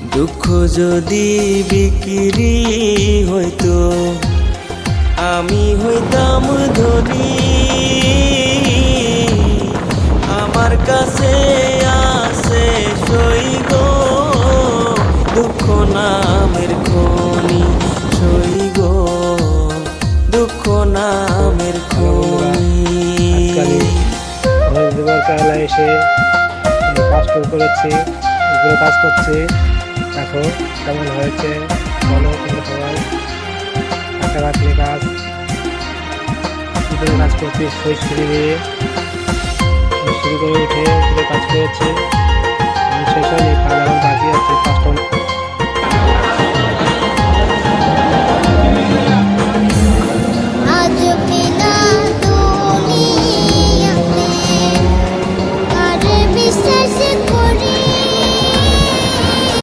দুঃখ যদি বিক্রি হইতো আমি হইতাম ধনী। আমার কাছে আছে সই গো দুঃখ নামের খনি, সই গো দুঃখ নামের খনি। কেরালা এসে কাজ শুরু করেছি, উপরে কাজ করছি। দেখো কেমন হয়েছে বলো তোমরা সবাই। একটা রাখলে কাজ উপরে কাজ করছি, সিঁড়ি দিয়ে সিঁড়ি করে উঠে উপরে কাজ করেছি। শেষ হয়নি, কাজ এখন বাকি আছে।